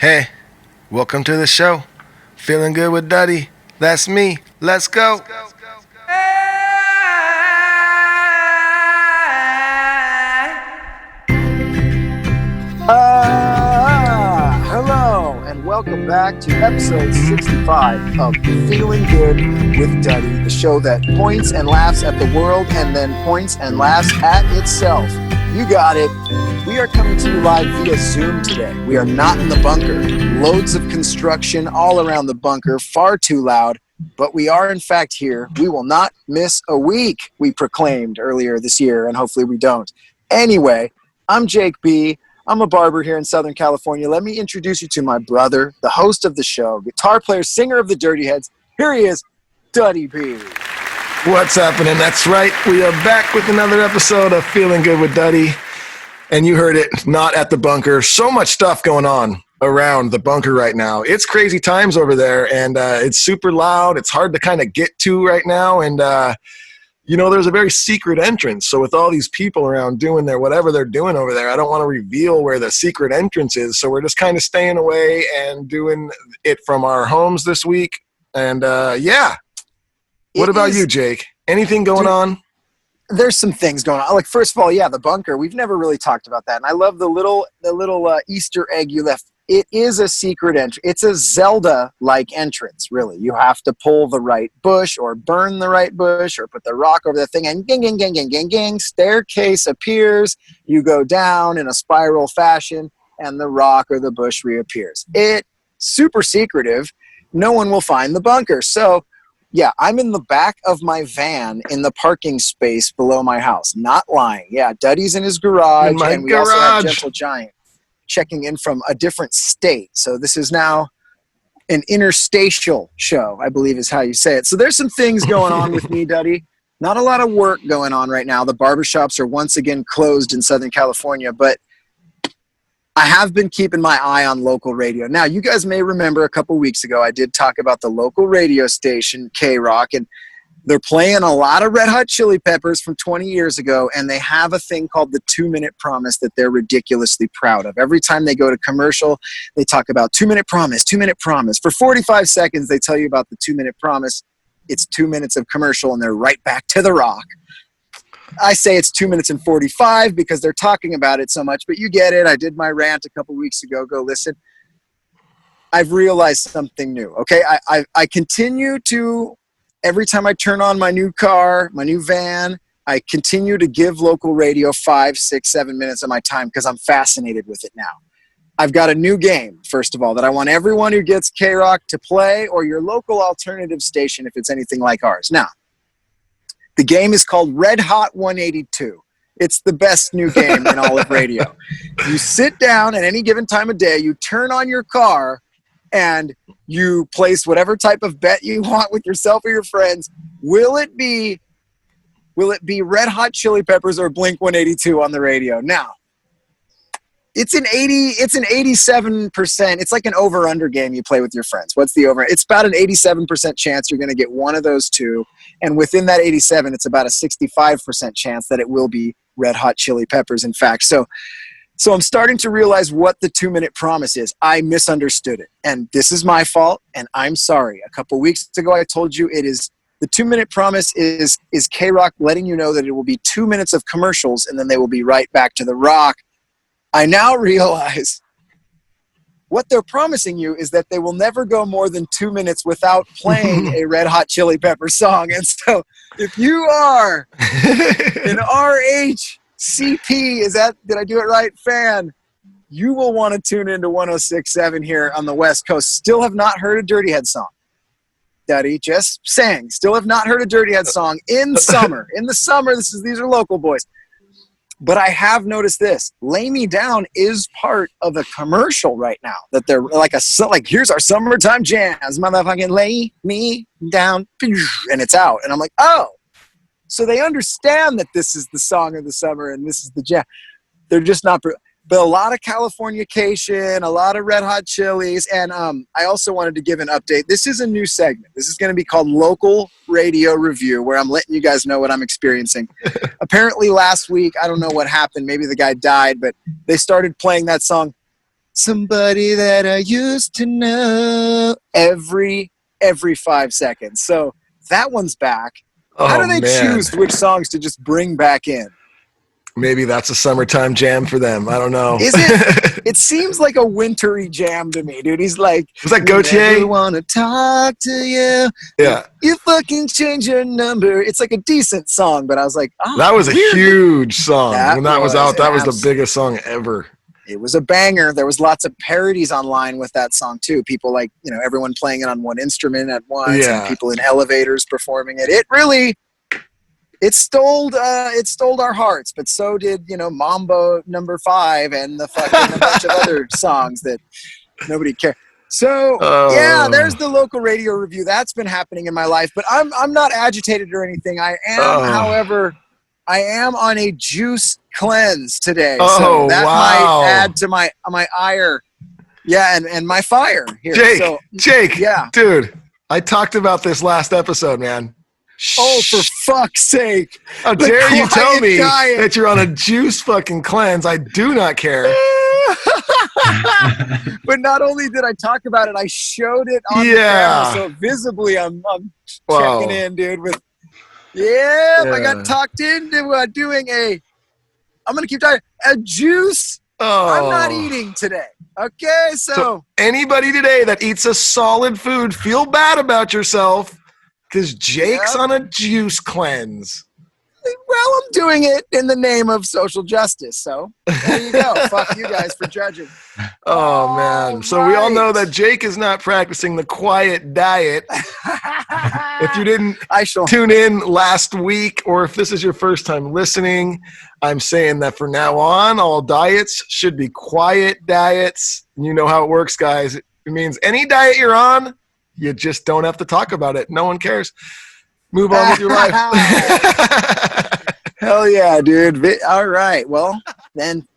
Hey, welcome to the show. Feeling good with Duddy. That's me. Let's go. Hello, and welcome back to episode 65 of Feeling Good with Duddy, the show that points and laughs at the world and then points and laughs at itself. You got it. We are coming to you live via Zoom today. We are not in the bunker. Loads of construction all around the bunker, far too loud, but we are in fact here. We will not miss a week, we proclaimed earlier this year, and hopefully we don't. Anyway, I'm Jake B. I'm a barber here in Southern California. Let me introduce you to my brother, the host of the show, guitar player, singer of the Dirty Heads. Here he is, Duddy B. What's happening? That's right. We are back with another episode of Feeling Good with Duddy. And you heard it, not at the bunker. So much stuff going on around the bunker right now. It's crazy times over there, and it's super loud. It's hard to kind of get to right now, and there's a very secret entrance. So with all these people around doing whatever they're doing over there, I don't want to reveal where the secret entrance is. So we're just kind of staying away and doing it from our homes this week. And what about you, Jake? Anything going on? There's some things going on. Like, first of all, the bunker. We've never really talked about that. And I love the little Easter egg you left. It is a secret entrance. It's a Zelda-like entrance, really. You have to pull the right bush or burn the right bush or put the rock over the thing, and gang, staircase appears. You go down in a spiral fashion, and the rock or the bush reappears. It's super secretive. No one will find the bunker. So, yeah, I'm in the back of my van in the parking space below my house. Not lying. Yeah, Duddy's in his garage, and we also have Gentle Giant checking in from a different state. So this is now an interstitial show, I believe is how you say it. So there's some things going on with me, Duddy. Not a lot of work going on right now. The barbershops are once again closed in Southern California, but I have been keeping my eye on local radio. Now, you guys may remember a couple weeks ago, I did talk about the local radio station, K-Rock, and they're playing a lot of Red Hot Chili Peppers from 20 years ago, and they have a thing called the 2-minute promise that they're ridiculously proud of. Every time they go to commercial, they talk about 2-minute promise, 2-minute promise. For 45 seconds, they tell you about the 2-minute promise. It's 2 minutes of commercial, and they're right back to the rock. I say it's 2 minutes and 45 because they're talking about it so much, but you get it. I did my rant a couple weeks ago. Go listen. I've realized something new, okay? I continue to, every time I turn on my new car, my new van, I continue to give local radio 5, 6, 7 minutes of my time because I'm fascinated with it now. I've got a new game, first of all, that I want everyone who gets K-Rock to play, or your local alternative station if it's anything like ours. Now, the game is called Red Hot 182. It's the best new game in all of radio. You sit down at any given time of day, you turn on your car, and you place whatever type of bet you want with yourself or your friends. Will it be Red Hot Chili Peppers or Blink 182 on the radio? Now, it's an 87%. It's like an over-under game you play with your friends. What's the over? It's about an 87% chance you're going to get one of those two. And within that 87, it's about a 65% chance that it will be Red Hot Chili Peppers, in fact. So I'm starting to realize what the 2-minute promise is. I misunderstood it. And this is my fault, and I'm sorry. A couple weeks ago, I told you it is the 2-minute promise is K-Rock letting you know that it will be 2 minutes of commercials, and then they will be right back to the rock. I now realize what they're promising you is that they will never go more than 2 minutes without playing a Red Hot Chili Pepper song. And so if you are an RHCP, did I do it right, fan, you will want to tune into 106.7 here on the West Coast. Still have not heard a Dirty Head song. Duddy, just saying, still have not heard a Dirty Head song in summer. In the summer, these are local boys. But I have noticed this. Lay Me Down is part of a commercial right now. That they're like here's our summertime jams. Motherfucking lay me down. And it's out. And I'm like, oh. So they understand that this is the song of the summer and this is the jam. They're just not. But a lot of Californication, a lot of Red Hot Chilies, and I also wanted to give an update. This is a new segment. This is going to be called Local Radio Review, where I'm letting you guys know what I'm experiencing. Apparently last week, I don't know what happened. Maybe the guy died, but they started playing that song, somebody that I used to know every 5 seconds. So that one's back. How do they choose which songs to just bring back in? Maybe that's a summertime jam for them. I don't know. Is it? It seems like a wintry jam to me, dude. He's like, was that Gautier? I want to talk to you. Yeah. You fucking change your number. It's like a decent song, but I was like, oh, that was a huge song. When that was out, that was the biggest song ever. It was a banger. There was lots of parodies online with that song too. People like, everyone playing it on one instrument at once, and people in elevators performing it. It stole our hearts, but so did, Mambo number 5 and the fucking a bunch of other songs that nobody cared. So yeah, there's the local radio review. That's been happening in my life, but I'm not agitated or anything. I am, however, I am on a juice cleanse today. So that might add to my ire. Yeah, and my fire here. Jake, yeah. Dude, I talked about this last episode, man. Oh, for fuck's sake. How dare you tell me that you're on a juice fucking cleanse? I do not care. But not only did I talk about it, I showed it on the camera. So visibly, I'm checking in, dude. I got talked into doing I'm going to keep talking, a juice. I'm not eating today. Okay, so anybody today that eats a solid food, feel bad about yourself. Because Jake's on a juice cleanse. Well, I'm doing it in the name of social justice. So there you go. Fuck you guys for judging. Oh, man. So we all know that Jake is not practicing the quiet diet. If you didn't tune in last week, or if this is your first time listening, I'm saying that from now on, all diets should be quiet diets. You know how it works, guys. It means any diet you're on, you just don't have to talk about it. No one cares. Move on with your life. Hell yeah, dude. All right. Well, then,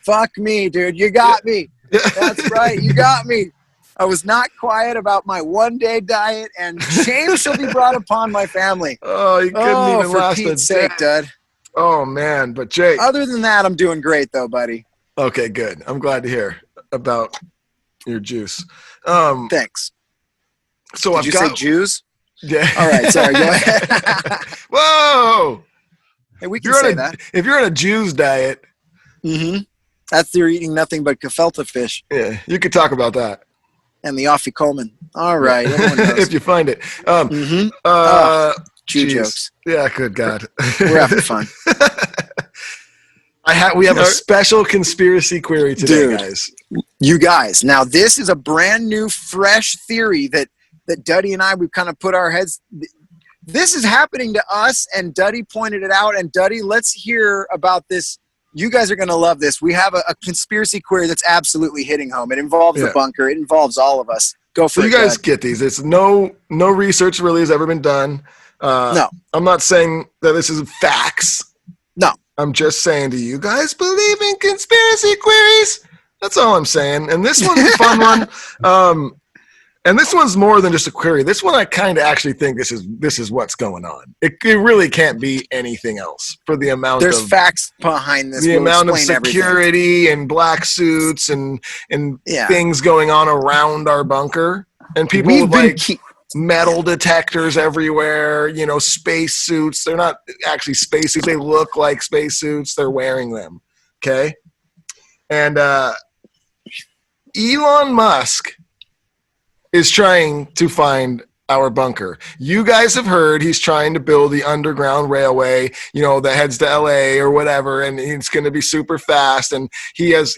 fuck me, dude. You got me. That's right. You got me. I was not quiet about my one-day diet, and shame shall be brought upon my family. Oh, you couldn't even last a day. For Pete's sake, Dud. Oh, man. But, Jake. Other than that, I'm doing great, though, buddy. Okay, good. I'm glad to hear about your juice. Thanks. So Did you say Jews? Yeah. All right. Sorry. Go ahead. Whoa. Hey, we can say that. If you're on a Jews diet. Mm-hmm. That's they're eating nothing but gefilte fish. Yeah. You could talk about that. And the Afikoman. All right. Everyone knows. If you find it. Jew jokes. Yeah. Good God. We're having fun. We have a special conspiracy query today, guys. You guys. Now, this is a brand new, fresh theory that Duddy and I, we've kind of put our heads. This is happening to us, and Duddy pointed it out. And Duddy, let's hear about this. You guys are going to love this. We have a conspiracy query that's absolutely hitting home. It involves the bunker. It involves all of us. Go for it. So you guys get these. It's no research really has ever been done. No. I'm not saying that this is facts. No. I'm just saying, do you guys believe in conspiracy queries? That's all I'm saying. And this one's a fun one. And this one's more than just a query. This one I kind of actually think this is what's going on. It really can't be anything else for the amount There's facts behind this. The amount of security and black suits and things going on around our bunker. And people with metal detectors everywhere, space suits. They're not actually space suits. They look like space suits. They're wearing them. Okay? And Elon Musk is trying to find our bunker. You guys have heard he's trying to build the underground railway, that heads to LA or whatever, and it's going to be super fast. And he's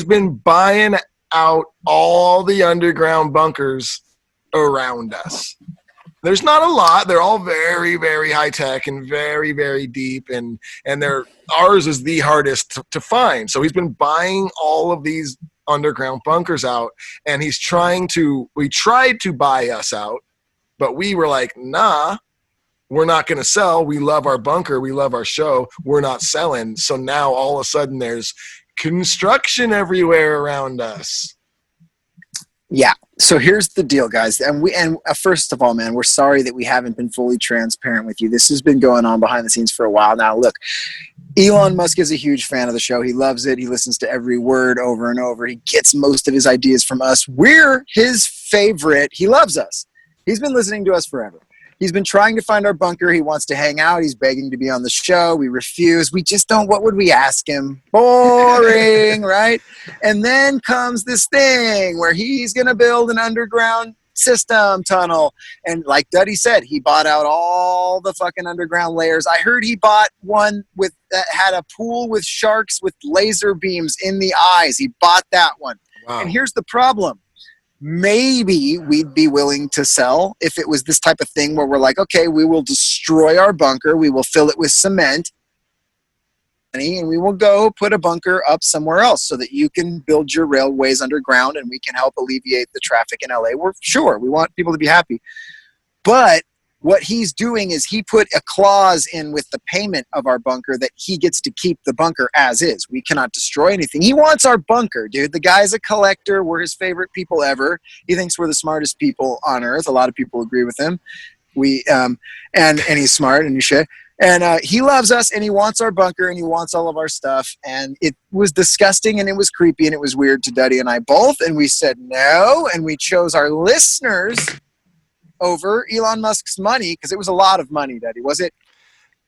been buying out all the underground bunkers around us. There's not a lot. They're all very, very high tech and very, very deep, and ours is the hardest to find. So he's been buying all of these underground bunkers out, and we tried to buy us out, but we were like, nah, we're not going to sell. We love our bunker. We love our show. We're not selling. So now all of a sudden there's construction everywhere around us. Yeah. So here's the deal, guys. And first of all, man, we're sorry that we haven't been fully transparent with you. This has been going on behind the scenes for a while now. Look, Elon Musk is a huge fan of the show. He loves it. He listens to every word over and over. He gets most of his ideas from us. We're his favorite. He loves us. He's been listening to us forever. He's been trying to find our bunker. He wants to hang out. He's begging to be on the show. We refuse. We just don't. What would we ask him? Boring, right? And then comes this thing where he's going to build an underground system tunnel. And like Duddy said, he bought out all the fucking underground layers. I heard he bought one that had a pool with sharks with laser beams in the eyes. He bought that one. Wow. And here's the problem. Maybe we'd be willing to sell if it was this type of thing where we're like, okay, we will destroy our bunker. We will fill it with cement. And we will go put a bunker up somewhere else so that you can build your railways underground and we can help alleviate the traffic in LA. We're sure we want people to be happy. But what he's doing is he put a clause in with the payment of our bunker that he gets to keep the bunker as is. We cannot destroy anything. He wants our bunker, dude. The guy's a collector. We're his favorite people ever. He thinks we're the smartest people on earth. A lot of people agree with him. And he's smart and you should. And he loves us and he wants our bunker and he wants all of our stuff. And it was disgusting and it was creepy and it was weird to Duddy and I both. And we said no. And we chose our listeners over Elon Musk's money because it was a lot of money, Duddy. Was it?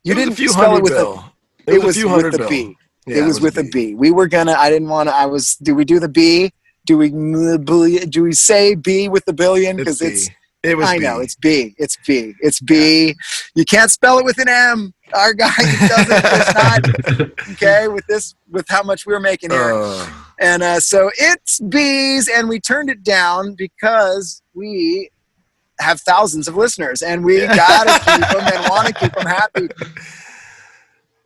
You didn't spell it with a. It was with a B. Yeah, it was with a B. We were gonna. I didn't want to. Do we do the B? Do we say B with the billion? Because it's. It was. I know it's B. It's B. It's B. Yeah. You can't spell it with an M. Our guy does it. It's not okay with how much we were making here. And so it's B's, and we turned it down because we have thousands of listeners and we gotta keep them and want to keep them happy.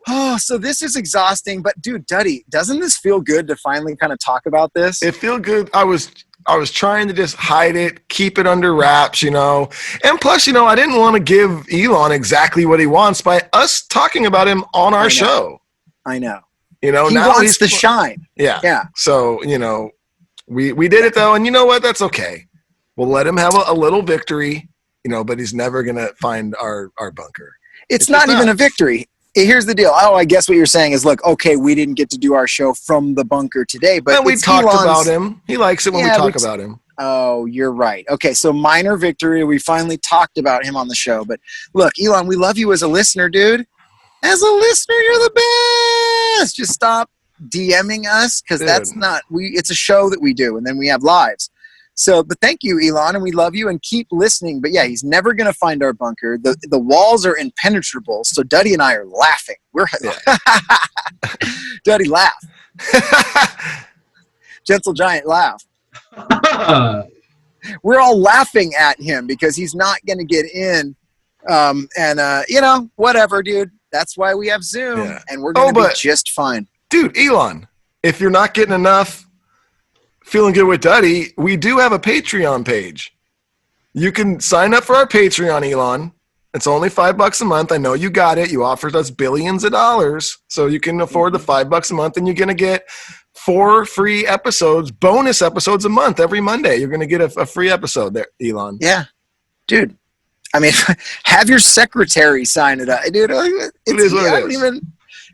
Oh, so this is exhausting, but dude, Duddy, doesn't this feel good to finally kind of talk about this? It feel good. I was trying to just hide it, keep it under wraps, and plus, I didn't want to give Elon exactly what he wants by us talking about him on our show. I know. He now wants to shine. Yeah. So, we did it though. And you know what? That's okay. We'll let him have a little victory, but he's never going to find our bunker. It's not even a victory. Here's the deal. Oh, I guess what you're saying is, look, okay, we didn't get to do our show from the bunker today, but we talked about him. He likes it when we talk about him. Oh, you're right. Okay, so minor victory. We finally talked about him on the show. But look, Elon, we love you as a listener, dude. As a listener, you're the best. Just stop DMing us because that's not it's a show that we do, and then we have lives. So, but thank you, Elon, and we love you and keep listening. But yeah, he's never going to find our bunker. The walls are impenetrable. So Duddy and I are laughing. Duddy, laugh. Gentle Giant, laugh. We're all laughing at him because he's not going to get in. Whatever, dude. That's why we have Zoom, and we're going to be just fine. Dude, Elon, if you're not getting enough Feeling Good with Duddy, we do have a Patreon page. You can sign up for our Patreon, Elon. It's only $5 a month. I know you got it. You offered us billions of dollars, so you can afford the $5 a month, and you're going to get 4 free episodes, bonus episodes a month every Monday. You're going to get a free episode there, Elon. Yeah, dude. I mean, have your secretary sign it up, dude.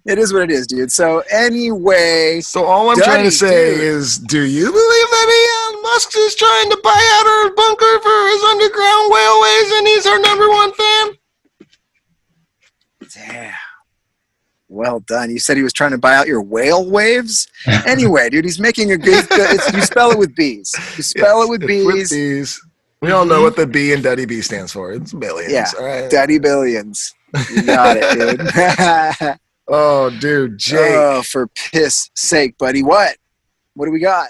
It is what it is, dude. So anyway. So all I'm trying to say is, do you believe that Elon Musk is trying to buy out our bunker for his underground railways and he's our #1 fan? Damn. Well done. You said he was trying to buy out your whale waves? Anyway, dude, he's making a good, you spell it with B's. You spell it with B's. With B's. We all know what the B in Duddy B stands for. It's billions. Yeah, all right. Duddy billions. You got it, dude. Oh, dude, Jake. Oh, for piss sake, buddy. What do we got?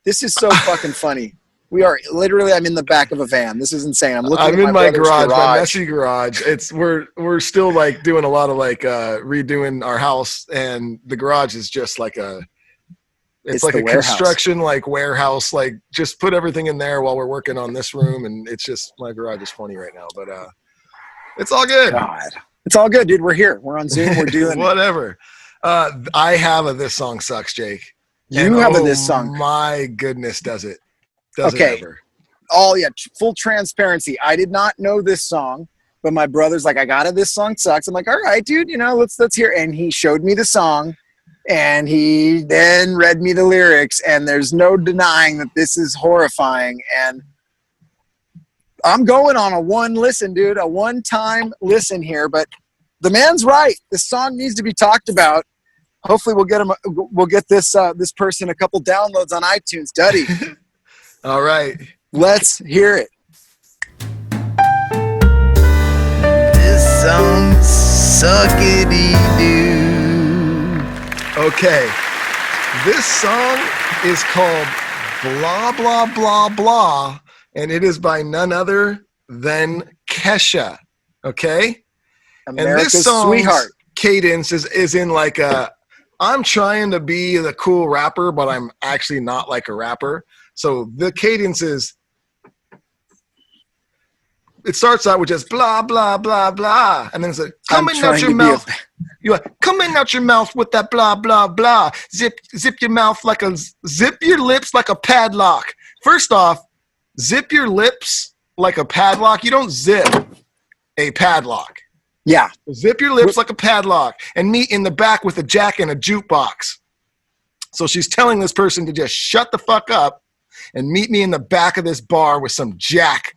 This is so fucking funny. We are literally, I'm in the back of a van. This is insane. I'm in my garage, my messy garage. We're still like doing a lot of like redoing our house, and the garage is just like it's like a construction like warehouse. Like just put everything in there while we're working on this room, and it's just my garage is funny right now, but it's all good. God. It's all good, dude. We're here. We're on Zoom. We're doing whatever. I have a This Song Sucks, Jake. You have a This Song. My goodness, does it. Does it Okay. ever? Oh yeah, full transparency. I did not know this song, but my brother's like, I got it. This song sucks. I'm like, all right, dude. Let's hear. And he showed me the song, and he then read me the lyrics. And there's no denying that this is horrifying. And I'm going on a one listen, dude, a one-time listen here. But the man's right. This song needs to be talked about. Hopefully, we'll get this person a couple downloads on iTunes. Duddy, All right. let's hear it. This song suckity-doo. Okay. This song is called Blah, Blah, Blah, Blah, and it is by none other than Kesha. Okay? America's and this song's sweetheart. cadence is in like I'm trying to be the cool rapper, but I'm actually not like a rapper. So the cadence is, it starts out with just blah, blah, blah, blah. And then it's like, coming out your mouth. You're like, coming out your mouth with that blah, blah, blah. Zip your mouth zip your lips like a padlock. First off, zip your lips like a padlock. You don't zip a padlock. Yeah. Zip your lips like a padlock and meet in the back with a jack and a jukebox. So she's telling this person to just shut the fuck up and meet me in the back of this bar with some Jack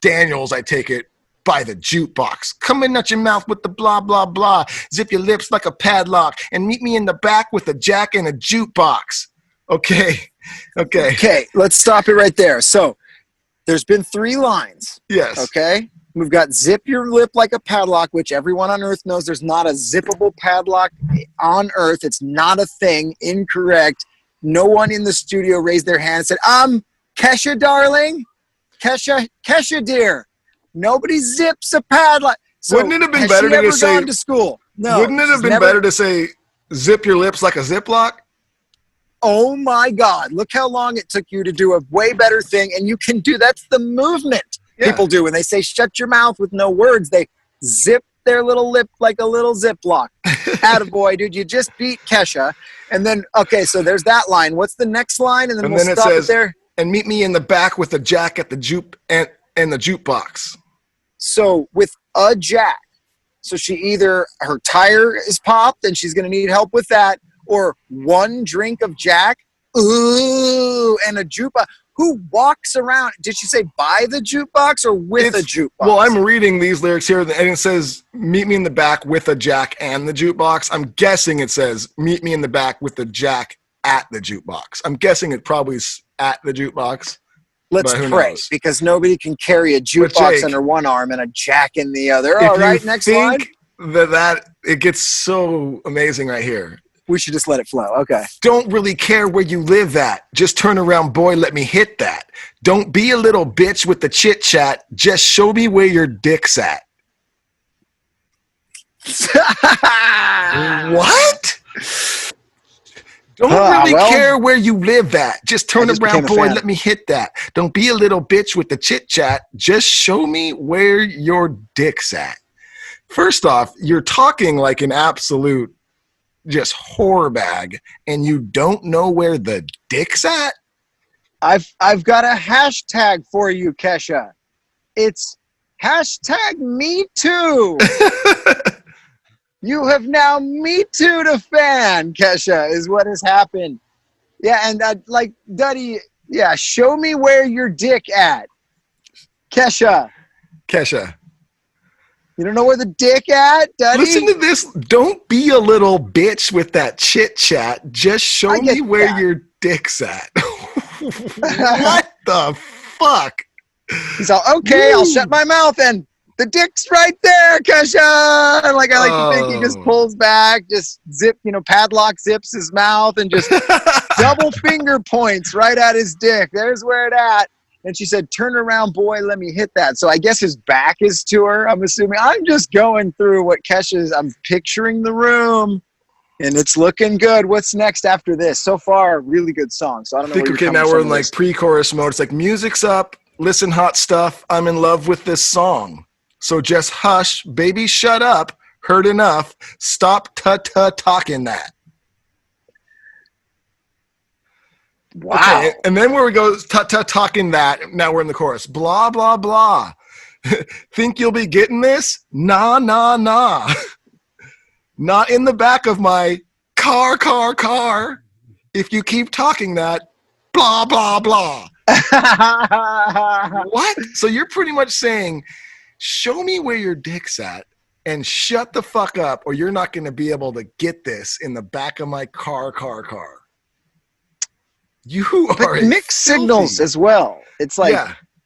Daniels, I take it, by the jukebox. Come in at your mouth with the blah, blah, blah. Zip your lips like a padlock and meet me in the back with a Jack and a jukebox. Okay. Okay, let's stop it right there. So there's been 3 lines. Yes. Okay. We've got zip your lip like a padlock, which everyone on earth knows there's not a zippable padlock on earth. It's not a thing. Incorrect. No one in the studio raised their hand and said, Kesha, darling. Kesha, dear. Nobody zips a padlock. So wouldn't it have been has better she to ever just say, gone to school? No. wouldn't it have been better to say zip your lips like a ziplock? Oh my God. Look how long it took you to do a way better thing. And you can do, that's the movement. Yeah. People do when they say shut your mouth with no words. They zip their little lip like a little ziplock. Attaboy, dude. You just beat Kesha. And then, okay, so there's that line. What's the next line? And then we'll stop it there. And meet me in the back with a jack at the and the jukebox. So with a jack. So she either, her tire is popped and she's going to need help with that, or one drink of Jack, ooh, and a jukebox. Who walks around? Did she say by the jukebox or with a jukebox? Well, I'm reading these lyrics here, and it says, meet me in the back with a jack and the jukebox. I'm guessing it says, meet me in the back with the jack at the jukebox. I'm guessing it probably is at the jukebox. Let's pray, because nobody can carry a jukebox under one arm and a jack in the other. All right, next line. That it gets so amazing right here. We should just let it flow. Okay. Don't really care where you live at. Just turn around, boy, let me hit that. Don't be a little bitch with the chit chat. Just show me where your dick's at. What? Don't really care where you live at. Just turn around, boy, let me hit that. Don't be a little bitch with the chit chat. Just show me where your dick's at. First off, you're talking like an absolute just whore bag, and you don't know where the dick's at? I've got a hashtag for you, Kesha. It's hashtag me too. You have now me too'd a fan, Kesha, is what has happened. Yeah, and like Duddy, yeah, show me where your dick at. Kesha. You don't know where the dick at, Duddy? Listen to this. Don't be a little bitch with that chit chat. Just show me where your dick's at. What the fuck? He's all, okay, I'll shut my mouth and the dick's right there, Kesha. And like, I like to think he just pulls back, just padlock zips his mouth and just double finger points right at his dick. There's where it at. And she said, turn around, boy, let me hit that. So I guess his back is to her, I'm assuming. I'm just going through what Kesha's, I'm picturing the room, and it's looking good. What's next after this? So far, really good song. So I don't know. Okay, now we're in like pre-chorus mode. It's like, music's up, listen, hot stuff, I'm in love with this song. So just hush, baby, shut up, heard enough, stop talking that. Wow. Okay, and then where we go, talking that, now we're in the chorus. Blah, blah, blah. Think you'll be getting this? Nah, nah, nah. Not in the back of my car. If you keep talking that, blah, blah, blah. What? So you're pretty much saying, show me where your dick's at and shut the fuck up, or you're not going to be able to get this in the back of my car. You are mixed signals as well. It's like,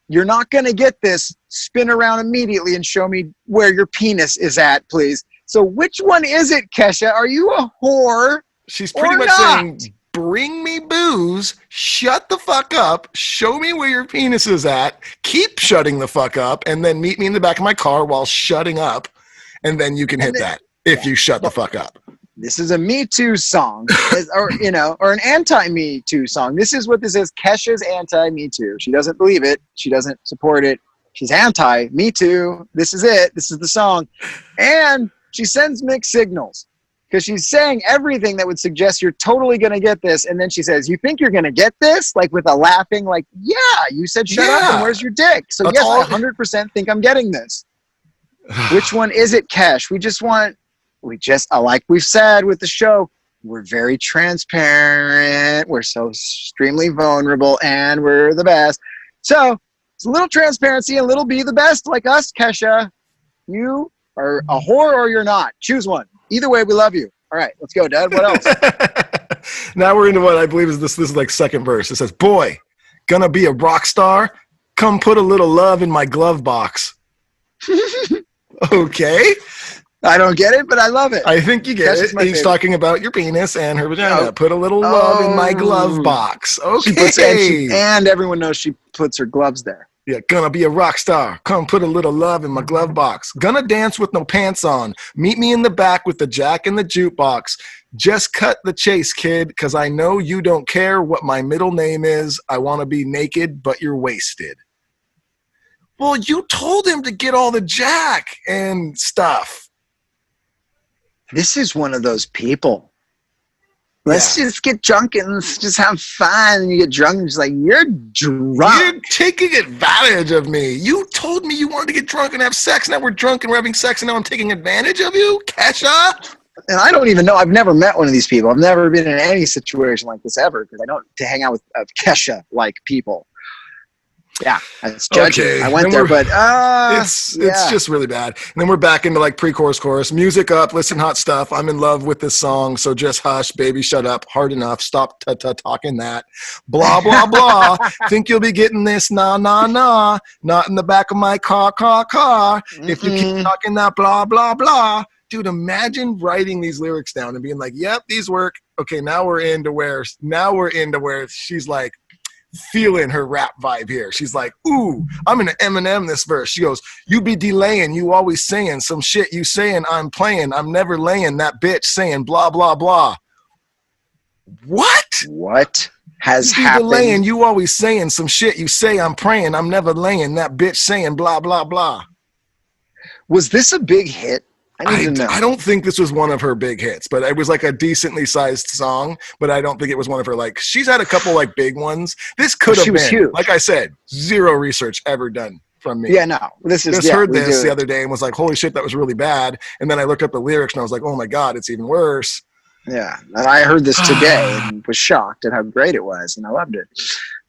you're not going to get this. Spin around immediately and show me where your penis is at, please. So which one is it, Kesha? Are you a whore? She's pretty much saying, bring me booze, shut the fuck up, show me where your penis is at, keep shutting the fuck up, and then meet me in the back of my car while shutting up, and then you can hit that if you shut the fuck up. This is a Me Too song, or an anti-Me Too song. This is what this is. Kesha's anti-Me Too. She doesn't believe it. She doesn't support it. She's anti-Me Too. This is it. This is the song. And she sends mixed signals because she's saying everything that would suggest you're totally going to get this. And then she says, you think you're going to get this? Like with a laughing, like, yeah, you said shut up and where's your dick? So yes, I 100% think I'm getting this. Which one is it, Kesh? Like we've said with the show, we're very transparent. We're so extremely vulnerable and we're the best. So it's a little transparency and a little be the best like us, Kesha. You are a whore or you're not. Choose one. Either way, we love you. All right, let's go, Dad. What else? Now we're into what I believe is this is like second verse. It says, boy, gonna be a rock star. Come put a little love in my glove box. Okay. I don't get it, but I love it. I think you get it. He's talking about your penis and her vagina. No. Put a little love in my glove box. Okay. And everyone knows she puts her gloves there. Yeah, gonna be a rock star. Come put a little love in my glove box. Gonna dance with no pants on. Meet me in the back with the jack and the jukebox. Just cut the chase, kid, because I know you don't care what my middle name is. I want to be naked, but you're wasted. Well, you told him to get all the jack and stuff. This is one of those people. Let's just get drunk and let's just have fun. And you get drunk and just like, you're drunk. You're taking advantage of me. You told me you wanted to get drunk and have sex. Now we're drunk and we're having sex and now I'm taking advantage of you, Kesha? And I don't even know. I've never met one of these people. I've never been in any situation like this ever because I don't to hang out with Kesha-like people. Yeah, that's judging. Okay. I went there, but it's just really bad. And then we're back into like pre-chorus, chorus, music up, listen, hot stuff. I'm in love with this song, so just hush, baby, shut up, hard enough, stop talking that, blah blah blah. Think you'll be getting this? Nah, nah, nah. Not in the back of my car. If you keep talking that, blah blah blah. Dude, imagine writing these lyrics down and being like, "Yep, these work." Okay, now we're into where she's like, feeling her rap vibe here. She's like, ooh, I'm gonna Eminem this verse. She goes, you be delaying, you always saying some shit, you saying I'm playing, I'm never laying, that bitch saying blah blah blah. What has you be happened? Delaying, you always saying some shit, you say I'm praying, I'm never laying, that bitch saying blah blah blah. Was this a big hit? I don't think this was one of her big hits, but it was like a decently sized song, but I don't think it was one of her, like, she's had a couple like big ones. This could have been, huge. Like I said, zero research ever done from me. Yeah, no, heard this the other day and was like, holy shit, that was really bad. And then I looked up the lyrics and I was like, oh my God, it's even worse. Yeah, and I heard this today and was shocked at how great it was, and I loved it.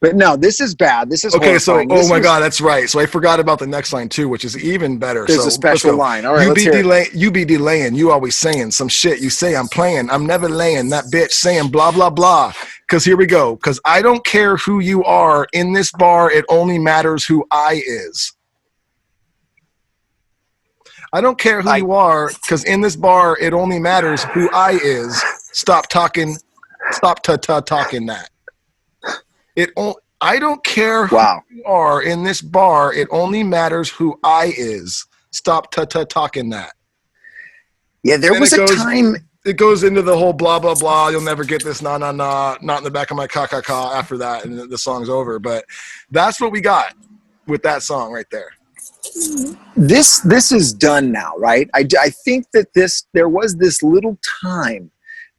But no, this is bad. This is okay. So, my God, that's right. So I forgot about the next line too, which is even better. There's a special line. All right, you be delaying. You always saying some shit. You say I'm playing. I'm never laying. That bitch saying blah blah blah. Because here we go. Because I don't care who you are in this bar. It only matters who I is. I don't care who you are, because in this bar, it only matters who I is. Stop talking. Stop talking that. I don't care who you are in this bar. It only matters who I is. Stop talking that. Yeah, there was a time. It goes into the whole blah, blah, blah. You'll never get this. Nah, nah, nah. Not in the back of my ka after that. And the song's over. But that's what we got with that song right there. This is done now, right? I think that there was this little time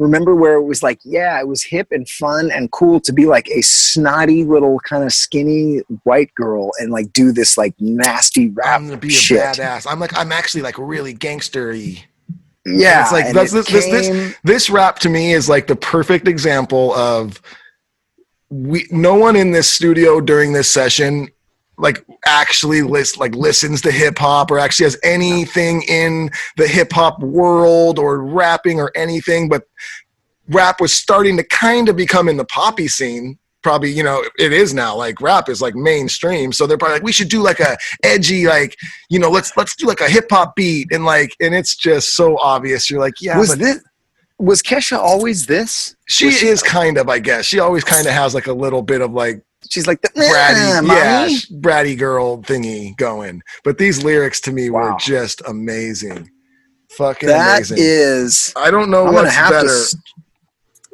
remember where it was like, yeah, it was hip and fun and cool to be like a snotty little kind of skinny white girl and like do this like nasty rap I'm gonna be shit. a badass. I'm actually like really gangstery. Yeah, And it's like and this rap to me is like the perfect example of no one in this studio during this session like actually listens to hip hop or actually has anything in the hip hop world or rapping or anything, but rap was starting to kind of become in the poppy scene. Probably, you know, it is now. Like rap is like mainstream, so they're probably like, we should do like a edgy, like, you know, let's do like a hip hop beat, and it's just so obvious. You're like, yeah, was Kesha always this? She is kind of, I guess. She always kind of has like a little bit of like she's like the bratty girl thingy going. But these lyrics to me were just amazing. Fucking amazing. That is. I don't know what's better.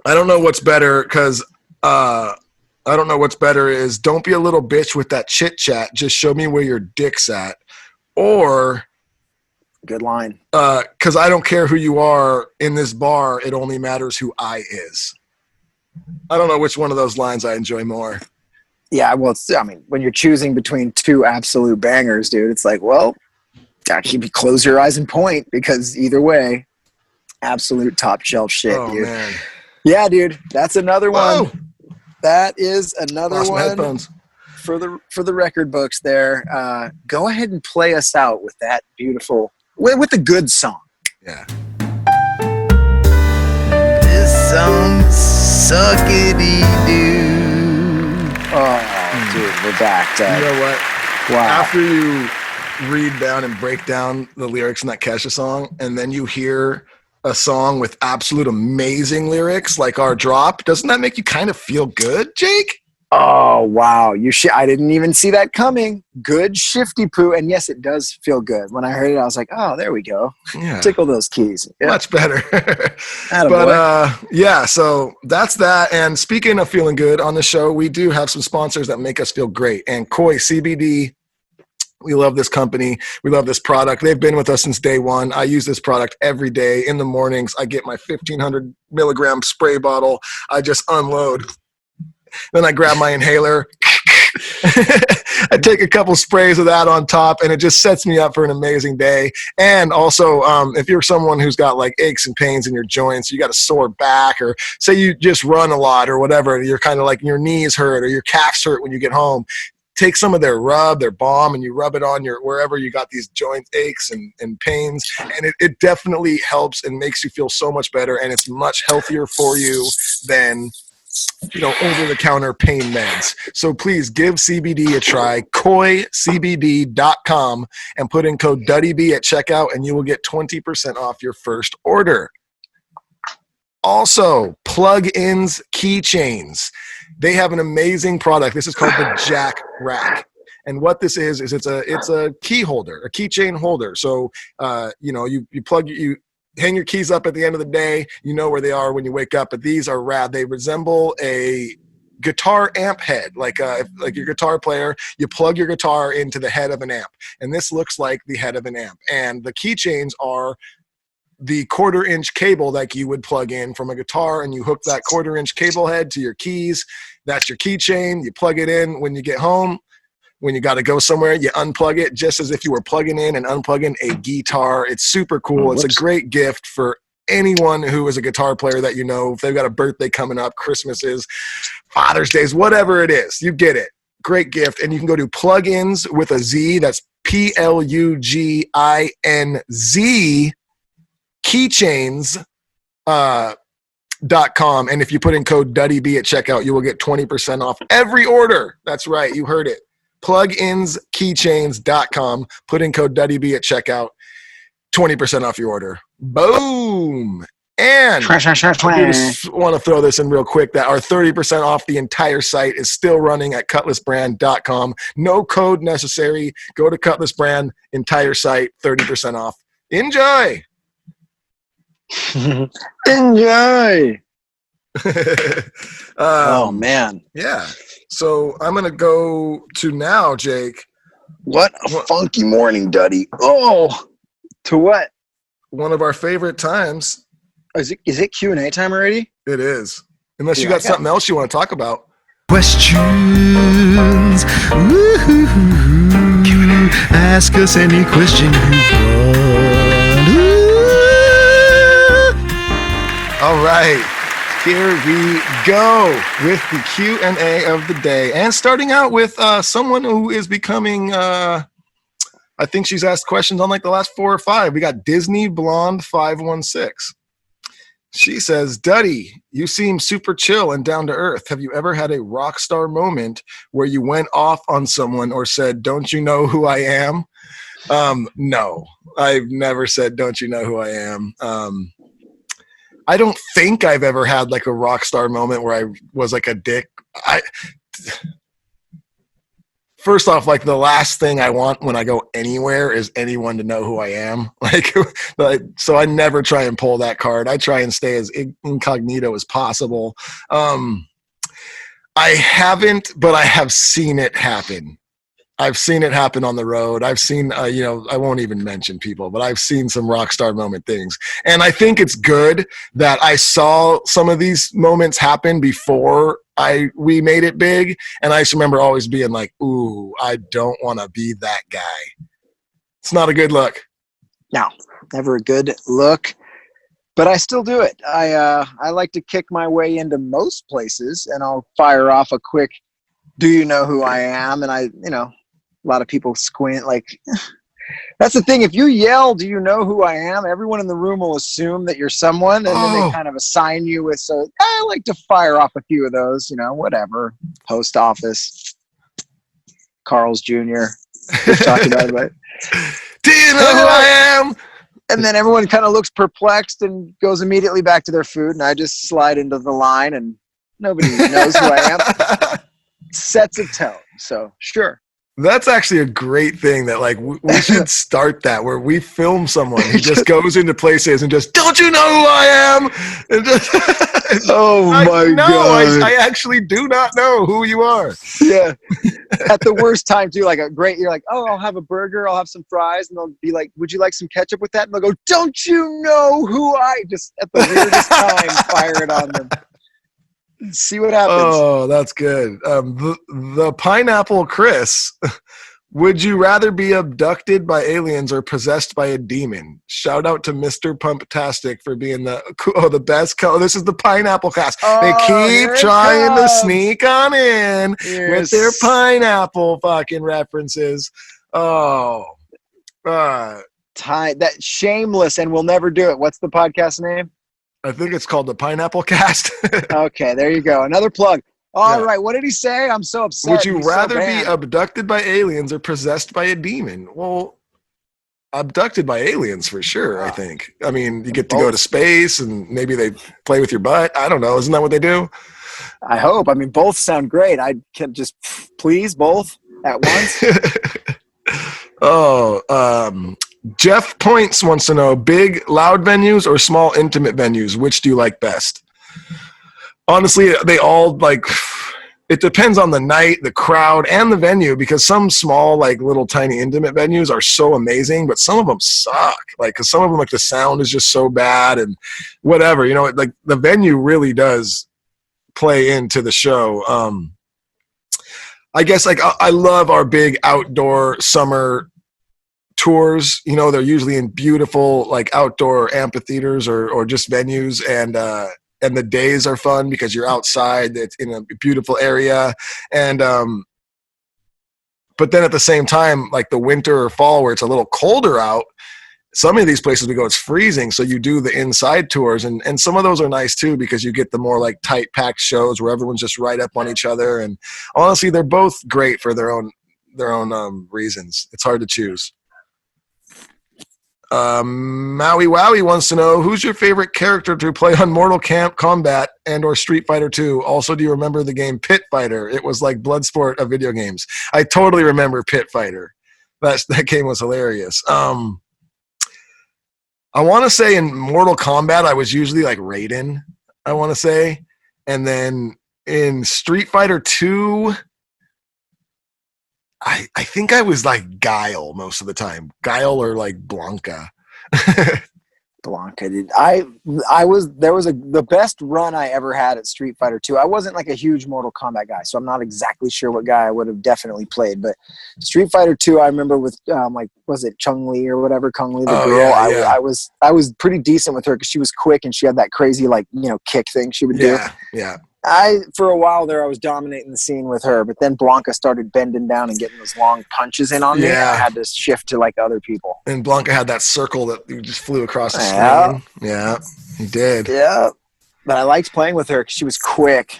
I don't know what's better because I don't know what's better is don't be a little bitch with that chit chat. Just show me where your dick's at. Or good line. Because I don't care who you are in this bar. It only matters who I is. I don't know which one of those lines I enjoy more. Yeah, well, I mean, when you're choosing between two absolute bangers, dude, it's like, well, actually close your eyes and point because either way, absolute top shelf shit, dude. Man. Yeah, dude, that's another one. That is another one for the record books there. Go ahead and play us out with that beautiful, with a good song. Yeah. This song suckity-doo. Oh, dude, we're back, Dad. You know what? Wow. After you read down and break down the lyrics in that Kesha song, and then you hear a song with absolute amazing lyrics like our drop, doesn't that make you kind of feel good, Jake? Oh, wow. I didn't even see that coming. Good shifty poo. And yes, it does feel good. When I heard it, I was like, oh, there we go. Yeah. Tickle those keys. Yep. Much better. But yeah, so that's that. And speaking of feeling good on the show, we do have some sponsors that make us feel great. And Koi CBD, we love this company. We love this product. They've been with us since day one. I use this product every day. In the mornings, I get my 1,500 milligram spray bottle. I just unload. Then I grab my inhaler. I take a couple sprays of that on top, and it just sets me up for an amazing day. And also, if you're someone who's got like aches and pains in your joints, you got a sore back, or say you just run a lot or whatever, you're kind of like your knees hurt or your calves hurt when you get home, take some of their balm, and you rub it on your wherever you got these joint aches and pains, and it definitely helps and makes you feel so much better, and it's much healthier for you than over-the-counter pain meds. So please give CBD a try. KoiCBD.com and put in code DuddyB at checkout, and you will get 20% off your first order. Also, plug-ins keychains. They have an amazing product. This is called the Jack Rack. And what this is it's a key holder, a keychain holder. So, you hang your keys up at the end of the day. You know where they are when you wake up. But these are rad. They resemble a guitar amp head, like your guitar player. You plug your guitar into the head of an amp, and this looks like the head of an amp. And the keychains are the 1/4-inch cable that you would plug in from a guitar, and you hook that 1/4-inch cable head to your keys. That's your keychain. You plug it in when you get home. When you got to go somewhere, you unplug it just as if you were plugging in and unplugging a guitar. It's super cool. It's a great gift for anyone who is a guitar player that you know. If they've got a birthday coming up, Christmases, Father's Days, whatever it is, you get it. Great gift. And you can go to plugins with a Z. That's PLUGINZ keychains.com. And if you put in code DuddyB at checkout, you will get 20% off every order. That's right. You heard it. Pluginskeychains.com. Put in code DuddyB at checkout. 20% off your order. Boom. And I just want to throw this in real quick that our 30% off the entire site is still running at cutlassbrand.com. No code necessary. Go to Cutlass Brand, entire site, 30% off. Enjoy. Enjoy. Oh, man. Yeah. So I'm going to go to now, Jake. What a funky morning, Duddy. Oh, to what? One of our favorite times Is it Q&A time already? It is. Unless you Dude, got something else you want to talk about. Questions. Woo-hoo-hoo-hoo. Ask us any question you want. Ooh. All right. Here we go with the Q&A of the day. And starting out with someone who is becoming, I think she's asked questions on like the last 4 or 5. We got Disney Blonde 516. She says, Duddy, you seem super chill and down to earth. Have you ever had a rock star moment where you went off on someone or said, don't you know who I am? No, I've never said, don't you know who I am? I don't think I've ever had like a rock star moment where I was like a dick. First off, like the last thing I want when I go anywhere is anyone to know who I am. So I never try and pull that card. I try and stay as incognito as possible. I haven't, but I have seen it happen. I've seen it happen on the road. I've seen, I won't even mention people, but I've seen some rock star moment things. And I think it's good that I saw some of these moments happen before we made it big. And I just remember always being like, ooh, I don't want to be that guy. It's not a good look. No, never a good look. But I still do it. I like to kick my way into most places, and I'll fire off a quick, do you know who I am? And a lot of people squint like, that's the thing. If you yell, do you know who I am? Everyone in the room will assume that you're someone, and then they kind of assign you with, so I like to fire off a few of those, whatever. Post office, Carl's Jr. Just talking about it. Do you know who I am? And then everyone kind of looks perplexed and goes immediately back to their food, and I just slide into the line, and nobody knows who I am. Sets a tone. So, sure. That's actually a great thing that like we should start that where we film someone who just goes into places and just, don't you know who I am? And just, oh my God. I actually do not know who you are. Yeah. At the worst time too, like you're like, oh, I'll have a burger, I'll have some fries, and they'll be like, would you like some ketchup with that? And they'll go, don't you know who I just at the weirdest time fire it on them. See what happens. Oh, that's good. The Pineapple Chris. Would you rather be abducted by aliens or possessed by a demon? Shout out to Mr. Pumptastic for being the best. This is the Pineapple Cast. They keep trying to sneak on in with their pineapple fucking references. Oh. That shameless, and we'll never do it. What's the podcast name? I think it's called the Pineapple Cast. Okay, there you go. Another plug. All right, what did he say? I'm so upset. Would you rather be abducted by aliens or possessed by a demon? Well, abducted by aliens for sure, I think. I mean, you get to go to space and maybe they play with your butt. I don't know. Isn't that what they do? I hope. I mean, both sound great. I can just please both at once. Jeff Points wants to know, big, loud venues or small, intimate venues? Which do you like best? Honestly, they all it depends on the night, the crowd, and the venue, because some small, little tiny intimate venues are so amazing, but some of them suck. Because some of them, the sound is just so bad and whatever. The venue really does play into the show. I guess, I love our big outdoor summer tours. They're usually in beautiful outdoor amphitheaters or just venues, and the days are fun because you're outside, it's in a beautiful area, and but then at the same time, the winter or fall where it's a little colder out, some of these places we go, it's freezing, so you do the inside tours, and some of those are nice too because you get the more tight packed shows where everyone's just right up on each other, and honestly they're both great for their own reasons. It's hard to choose. Maui Wowie wants to know, who's your favorite character to play on Mortal Kombat and or Street Fighter 2? Also, do you remember the game Pit Fighter? It was like Bloodsport of video games. I totally remember Pit Fighter. That game was hilarious. I want to say in Mortal Kombat, I was usually Raiden, I want to say. And then in Street Fighter 2, I think I was Guile most of the time. Guile or Blanca. Blanca did. The best run I ever had at Street Fighter 2. I wasn't like a huge Mortal Kombat guy, so I'm not exactly sure what guy I would have definitely played. But Street Fighter 2, I remember with was it Chung Li or whatever, Kung Li, the girl. Yeah. I was pretty decent with her because she was quick and she had that crazy kick thing she would do. Yeah. For a while there, I was dominating the scene with her, but then Blanca started bending down and getting those long punches in on me. And I had to shift to other people. And Blanca had that circle that you just flew across the screen. Yeah, he did. Yeah, but I liked playing with her because she was quick.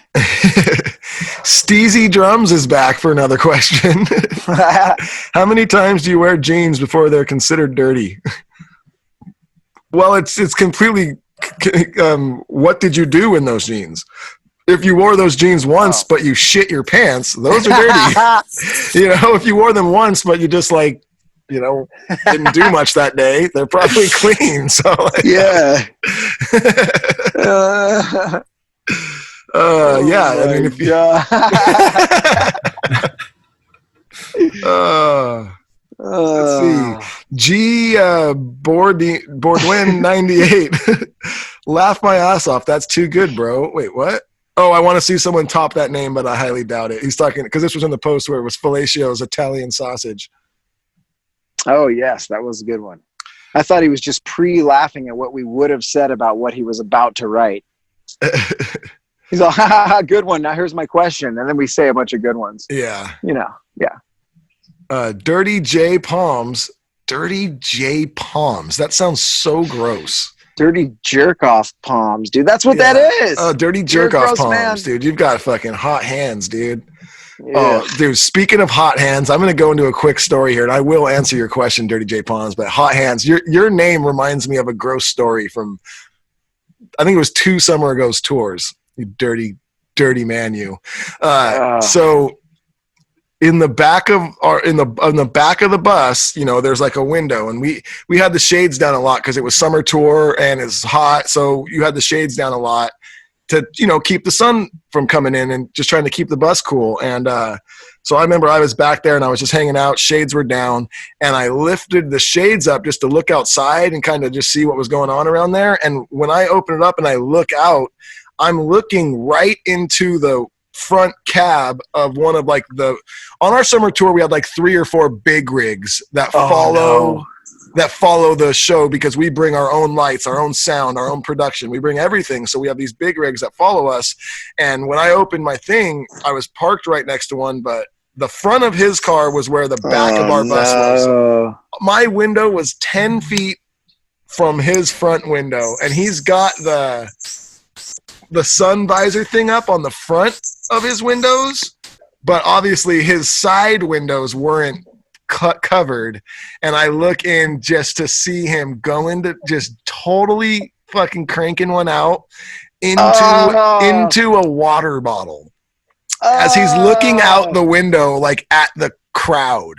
Steezy Drums is back for another question. How many times do you wear jeans before they're considered dirty? Well, it's completely. What did you do in those jeans? If you wore those jeans once, but you shit your pants, those are dirty. If you wore them once, but you just didn't do much that day, they're probably clean. So yeah. I mean, if you. Let's see. Bourdwin 98. Laugh my ass off. That's too good, bro. Wait, what? Oh, I want to see someone top that name, but I highly doubt it. He's talking because this was in the post where it was Fellacio's Italian sausage. Oh, yes, that was a good one. I thought he was just pre-laughing at what we would have said about what he was about to write. He's all, good one. Now here's my question. And then we say a bunch of good ones. Yeah. Yeah. Dirty J Palms. Dirty J Palms. That sounds so gross. Dirty jerk off palms, dude. That's what that is. Oh, dirty jerk off palms, man. Dude. You've got fucking hot hands, dude. Yeah. Oh, dude. Speaking of hot hands, I'm going to go into a quick story here, and I will answer your question, Dirty J Palms. But hot hands, your name reminds me of a gross story from, I think it was 2 summer ago's tours. You dirty man, you. So. In the back of on the back of the bus, there's like a window, and we had the shades down a lot because it was summer tour and it's hot, so you had the shades down a lot to keep the sun from coming in and just trying to keep the bus cool. And so I remember I was back there and I was just hanging out. Shades were down, and I lifted the shades up just to look outside and kind of just see what was going on around there. And when I open it up and I look out, I'm looking right into the front cab of one of on our summer tour we had 3 or 4 big rigs that follow the show because we bring our own lights, our own sound, our own production. We bring everything, so we have these big rigs that follow us. And when I opened my thing, I was parked right next to one, but the front of his car was where the back of our bus was. My window was 10 feet from his front window, and he's got the sun visor thing up on the front of his windows, but obviously his side windows weren't covered. And I look in just to see him going to just totally fucking cranking one out into a water bottle as he's looking out the window at the crowd.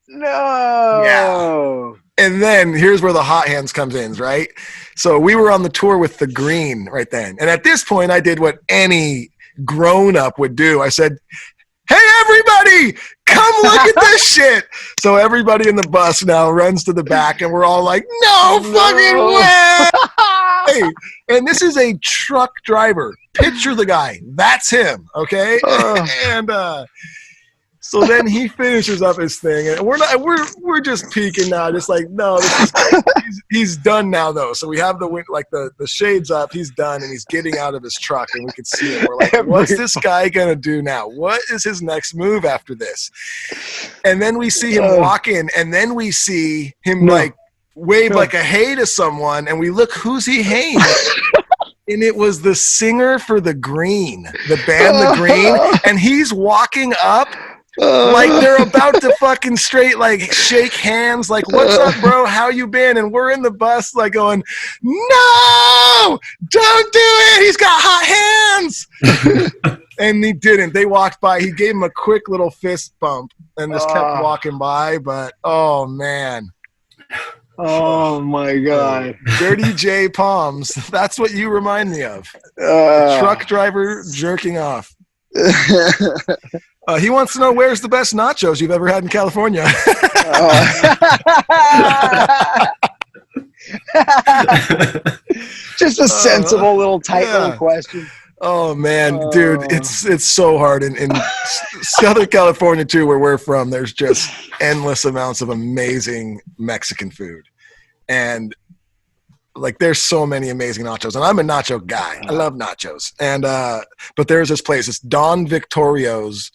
No. Yeah. And then here's where the hot hands comes in, right? So we were on the tour with the Green right then. And at this point, I did what any grown-up would do. I said, hey, everybody, come look at this shit. So everybody in the bus now runs to the back, and we're all like, no fucking way. Hey, and this is a truck driver. Picture the guy. That's him, okay? And so then he finishes up his thing, and we're just peeking now, just no, he's done now though. So we have the shades up, he's done, and he's getting out of his truck, and we can see it. We're like, what's this guy gonna do now? What is his next move after this? And then we see him walk in, and then we see him wave a hey to someone, and we look, who's he heying? And it was the singer for the Green, the band The Green, and he's walking up they're about to fucking straight shake hands, what's up, bro, how you been? And we're in the bus going, no, don't do it, he's got hot hands. And he didn't. They walked by, he gave him a quick little fist bump and just kept walking by. But oh man, oh my god, Dirty J Palms, that's what you remind me of. Truck driver jerking off. He wants to know where's the best nachos you've ever had in California. Just a sensible little tight little question. Oh man, dude, it's so hard in Southern California too, where we're from. There's just endless amounts of amazing Mexican food, and like there's so many amazing nachos. And I'm a nacho guy. I love nachos. And but there's this place. It's Don Victorio's.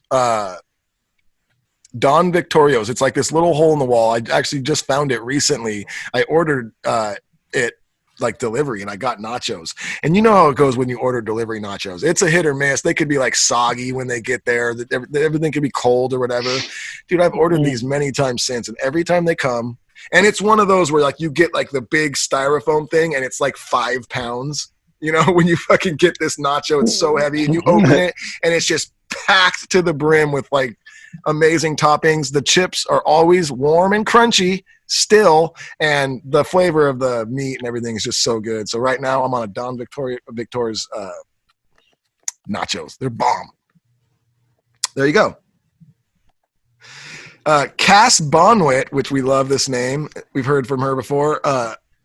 Don Victorio's. It's like this little hole in the wall. I actually just found it recently. I ordered it like delivery and I got nachos. And you know how it goes when you order delivery nachos. It's a hit or miss. They could be like soggy when they get there. Everything could be cold or whatever. Dude, I've ordered these many times since, and every time they come, and it's one of those where like you get like the big styrofoam thing and it's like 5 pounds. You know, when you fucking get this nacho, it's so heavy, and you open it and it's just packed to the brim with like amazing toppings. The chips are always warm and crunchy still, and the flavor of the meat and everything is just so good. So right now I'm on a Don Victor's nachos. They're bomb. There you go. Cass Bonwit, which we love this name. We've heard from her before.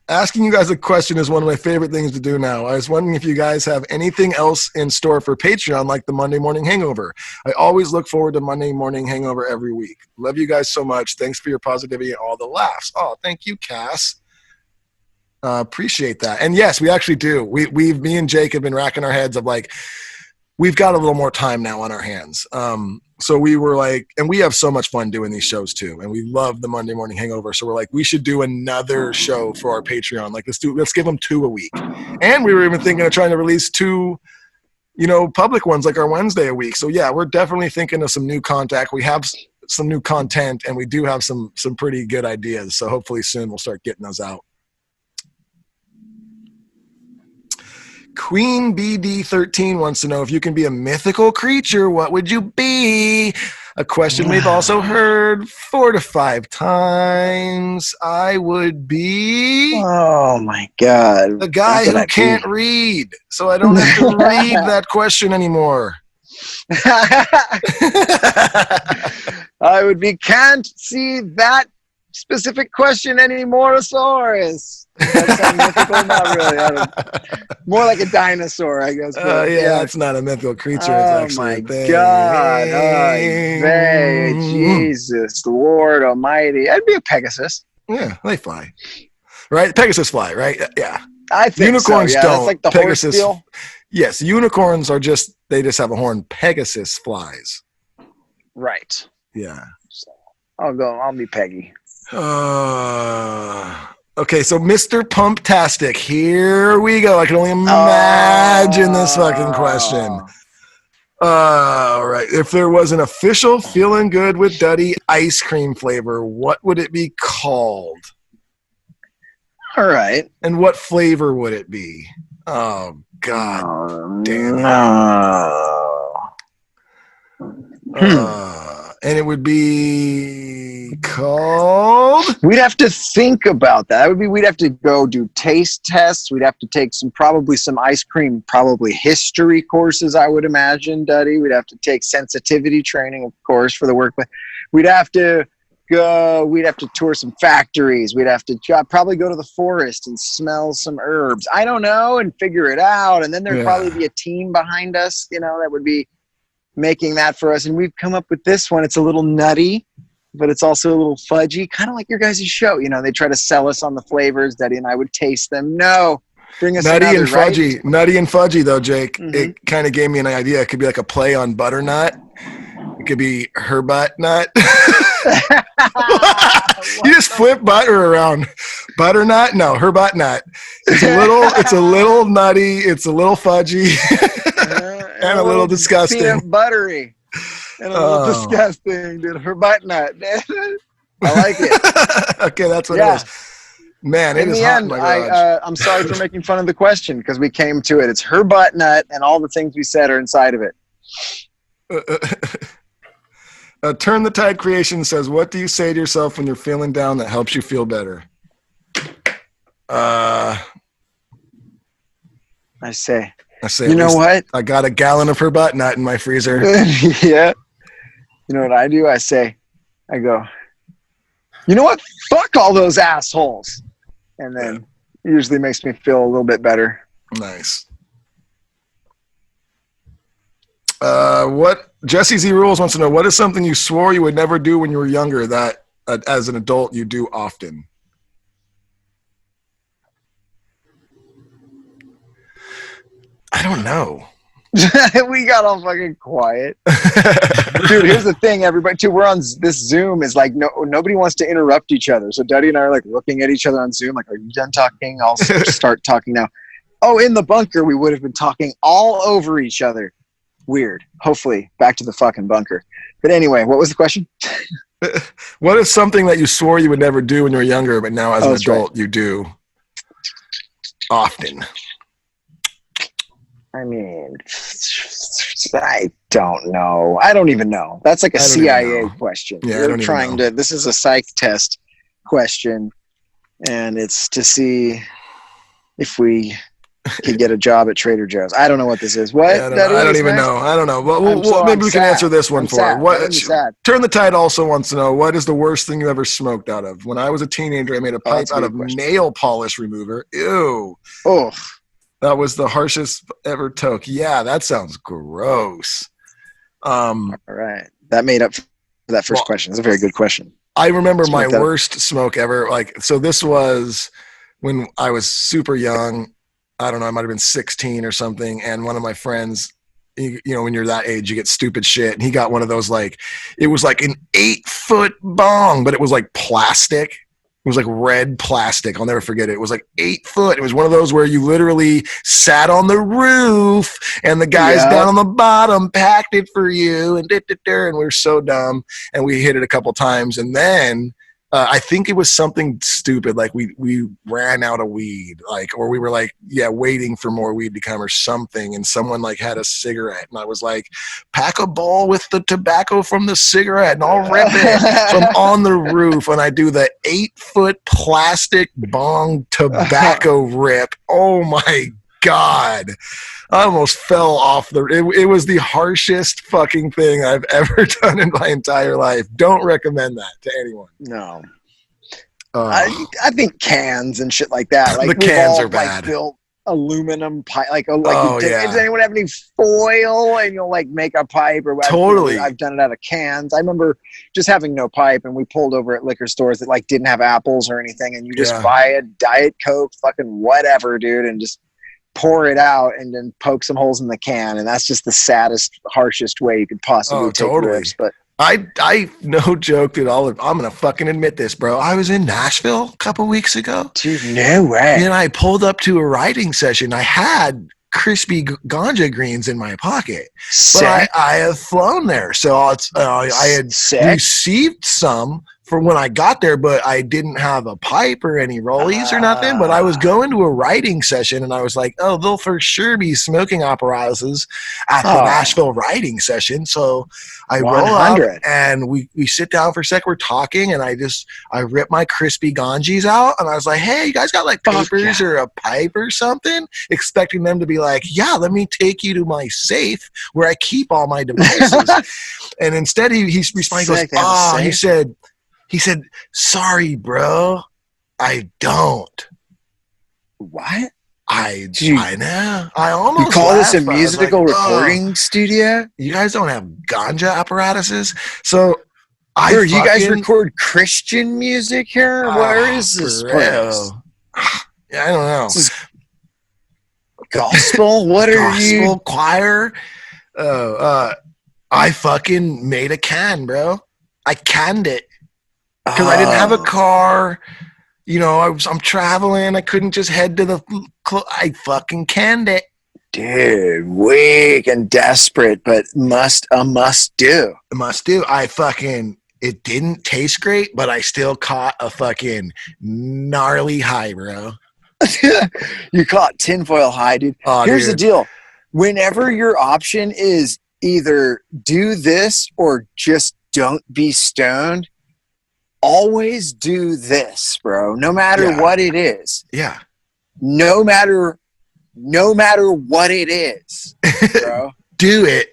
Asking you guys a question is one of my favorite things to do now. I was wondering if you guys have anything else in store for Patreon, like the Monday Morning Hangover. I always look forward to Monday Morning Hangover every week. Love you guys so much. Thanks for your positivity and all the laughs. Oh, thank you, Cass. Appreciate that. And yes, we actually do. Me and Jake have been racking our heads of like, we've got a little more time now on our hands. So we were like, and we have so much fun doing these shows too. And we love the Monday Morning Hangover. So we're like, we should do another show for our Patreon. Like let's give them 2 a week. And we were even thinking of trying to release 2, public ones like our Wednesday a week. So yeah, we're definitely thinking of some new contact. We have some new content and we do have some pretty good ideas. So hopefully soon we'll start getting those out. Queen BD13 wants to know, if you can be a mythical creature, what would you be? A question we've also heard 4 to 5 times. I would be... Oh, my God. The guy who can't read. So I don't have to read that question anymore. I would be can't see that specific question anymore, Saurus. That sound mythical? Not really. More like a dinosaur, I guess. Yeah, it's not a mythical creature. It's actually a thing. God. Jesus, Lord Almighty. I'd be a Pegasus. Yeah, they fly. Right? Pegasus fly, right? Yeah. I think unicorns so. Yeah, don't. That's like the Pegasus, horse deal. Yes, unicorns are they just have a horn. Pegasus flies. Right. Yeah. So I'll be Peggy. Okay, so Mr. Pumptastic, here we go. I can only imagine this fucking question. All right. If there was an official Feeling Good with Duddy ice cream flavor, what would it be called? All right. And what flavor would it be? Oh, God damn it. And it would be called... We'd have to think about that. We'd have to go do taste tests. We'd have to take probably some ice cream, history courses, I would imagine, Duddy. We'd have to take sensitivity training, of course, for the workplace. We'd have to tour some factories. We'd have to probably go to the forest and smell some herbs. I don't know, and figure it out. And then there'd probably be a team behind us, that would be making that for us. And we've come up with this one. It's a little nutty, but it's also a little fudgy, kind of like your guys' show. They try to sell us on the flavors. Daddy and I would taste them. No, bring us nutty another, and fudgy. Right? Nutty and fudgy, though, Jake. Mm-hmm. It kind of gave me an idea. It could be like a play on butternut. It could be her butt nut. You just flip butter around. Butternut? No, her butt nut. It's a little nutty. It's a little fudgy. And a little disgusting. Peanut buttery. And a little disgusting, dude. Her butt nut. I like it. Okay, that's what it is. Man, it is hot in my garage. I'm sorry for making fun of the question, because we came to it. It's her butt nut, and all the things we said are inside of it. Turn the Tide Creation says, what do you say to yourself when you're feeling down that helps you feel better? I say, you know what? I got a gallon of her butt nut in my freezer. Yeah. You know what I do? I go, you know what? Fuck all those assholes. And then, Usually makes me feel a little bit better. Nice. What Jesse Z Rules wants to know, what is something you swore you would never do when you were younger that as an adult you do often? I don't know. We got all fucking quiet. Dude, here's the thing, everybody, too. We're on this Zoom is like nobody wants to interrupt each other. So Duddy and I are like looking at each other on Zoom, like, are you done talking? I'll start talking now. Oh, in the bunker, we would have been talking all over each other. Weird. Hopefully, back to the fucking bunker. But anyway, what was the question? What is something that you swore you would never do when you were younger, but now as an adult you do often? I mean, I don't know. I don't even know. That's like a CIA question. Yeah, You're trying to. This is a psych test question, and it's to see if we could get a job at Trader Joe's. I don't know what this is. What? Yeah, I don't even know. I don't know. Well, maybe we can answer this one for her. What? Turn the Tide also wants to know, what is the worst thing you ever smoked out of? When I was a teenager, I made a pipe out of nail polish remover. Ew. Oh. That was the harshest ever toke. Yeah, that sounds gross. All right. That made up for that first question. It's a very good question. I remember my worst smoke ever. So this was when I was super young. I don't know, I might have been 16 or something. And one of my friends, you know, when you're that age, you get stupid shit. And he got one of those, like, it was like an 8-foot bong, but it was like plastic. It was like red plastic. I'll never forget it. It was like 8 foot. It was one of those where you literally sat on the roof and the guys down on the bottom packed it for you. And we were so dumb. And we hit it a couple times. And then I think it was something stupid. Like we ran out of weed, or we were waiting for more weed to come or something. And someone had a cigarette. And I was like, pack a bowl with the tobacco from the cigarette and I'll rip it. So I'm on the roof and I do the 8-foot plastic bong tobacco rip. Oh my God. I almost fell off it was the harshest fucking thing I've ever done in my entire life. Don't recommend that to anyone. No. I think cans and shit like that. The cans are bad. Built aluminum pipe. Does anyone have any foil and you'll make a pipe or whatever? Totally. I've done it out of cans. I remember just having no pipe and we pulled over at liquor stores that didn't have apples or anything, and you just buy a Diet Coke, fucking whatever, dude, and just pour it out and then poke some holes in the can, and that's just the saddest, harshest way you could possibly take risks. But I no joke at all. I'm gonna fucking admit this, bro. I was in Nashville a couple weeks ago. Dude, no way. And I pulled up to a writing session. I had crispy ganja greens in my pocket, but I have flown there, so I had received some for when I got there, but I didn't have a pipe or any rollies or nothing. But I was going to a writing session and I was like, oh, there'll for sure be smoking apparatuses at the Nashville writing session. So I roll up and we sit down for a sec. We're talking and I rip my crispy ganjis out and I was like, hey, you guys got papers or a pipe or something? Expecting them to be like, yeah, let me take you to my safe where I keep all my devices. And instead he responded, he goes, he said, sorry, bro, I don't. What? I know. I almost You call this a musical recording studio? You guys don't have ganja apparatuses? So you guys record Christian music here? Where is this place? Yeah, I don't know. This is gospel? What are you? Gospel choir? I fucking made a can, bro. I canned it. Because I didn't have a car, I'm traveling. I couldn't just head to I fucking canned it. Dude, weak and desperate, but must do. Must do. It didn't taste great, but I still caught a fucking gnarly high, bro. You caught tinfoil high, dude. Here's the deal. Whenever your option is either do this or just don't be stoned, always do this, bro. No matter what it is. Yeah. No matter what it is, bro. Do it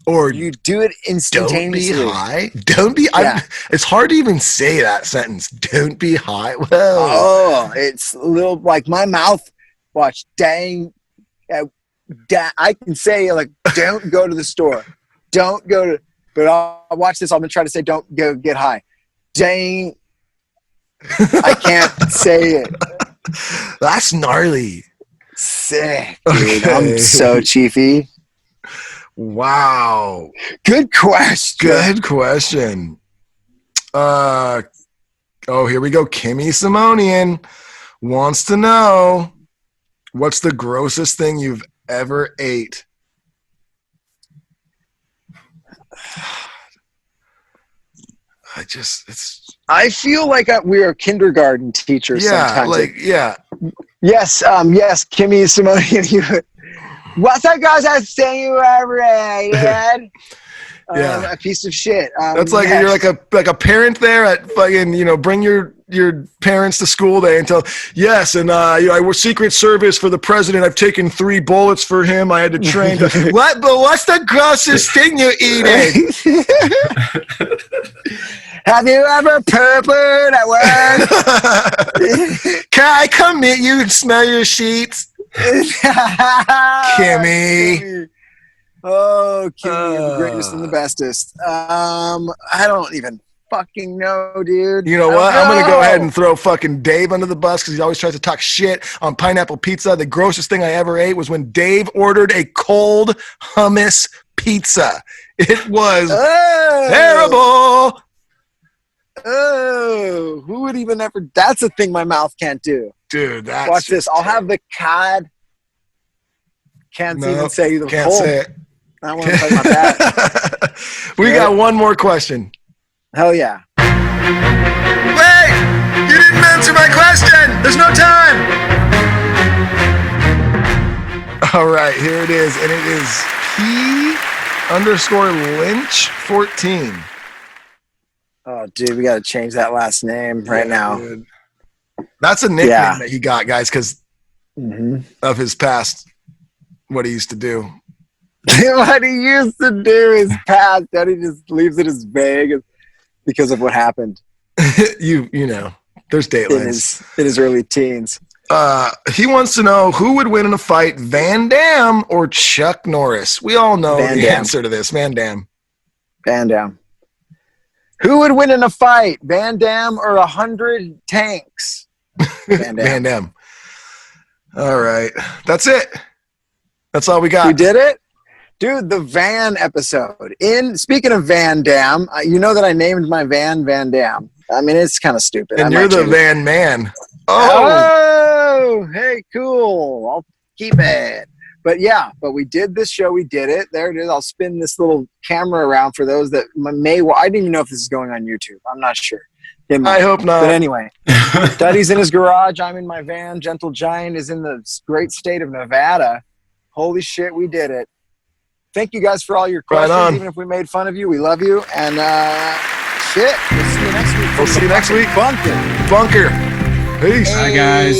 Or You do it don't be instantaneously. high. Don't be. Yeah. It's hard to even say that sentence. Don't be high. Whoa. Oh, it's a little like my mouth. Watch, dang. I can say like, don't go to the store. Don't go to. But I'll watch this. I'm gonna try to say, don't go get high. Dang. I can't say it. That's gnarly. Sick, dude. Okay. I'm so chiefy. Wow. Good question. Good question. Oh, here we go. Kimmy Simonian wants to know, what's the grossest thing you've ever ate? I feel like we're kindergarten teachers sometimes. Yes, Kimmy Simonian. What's that guy's thing you ever ate? Yeah. A piece of shit. That's like you're like a parent there at fucking, bring your parents to school day and tell, yes, and I was Secret Service for the president. I've taken 3 bullets for him. I had to train. What? But what's the grossest thing you're eating? Have you ever purpled at work? Can I come meet you and smell your sheets? Kimmy. Oh, Kimmy, you're the greatest and the bestest. I don't even fucking know, dude. You know what? I'm going to go ahead and throw fucking Dave under the bus because he always tries to talk shit on pineapple pizza. The grossest thing I ever ate was when Dave ordered a cold hummus pizza. It was terrible. Oh, who would even ever? That's a thing my mouth can't do. Dude, that's watch this. I'll have the cod. Can't even say the can't cold. say it. I want to talk about that. We got one more question. Hell yeah. Wait! You didn't answer my question! There's no time! All right, here it is. And it is P_Lynch14. Oh, dude, we got to change that last name right now. Dude. That's a nickname that he got, guys, because of his past, what he used to do. What he used to do is past. That he just leaves it as vague because of what happened. you know, there's datelines. In his early teens. He wants to know who would win in a fight, Van Damme or Chuck Norris. We all know the answer to this. Van Damme. Van Damme. Who would win in a fight, Van Damme or 100 tanks? Van Damme. All right. That's it. That's all we got. We did it? Dude, the van episode. Speaking of Van Damme, you know that I named my van Van Damme. I mean, it's kind of stupid. And you're the van man. Oh, hey, cool. I'll keep it. But we did this show. We did it. There it is. I'll spin this little camera around for those that may. I didn't even know if this is going on YouTube. I'm not sure. I hope not. But anyway, Duddy's in his garage. I'm in my van. Gentle Giant is in the great state of Nevada. Holy shit, we did it. Thank you guys for all your questions. Even if we made fun of you, we love you. And shit, we'll see you next week. We'll see you next week. Bunker. Bunker. Peace. Bye, guys.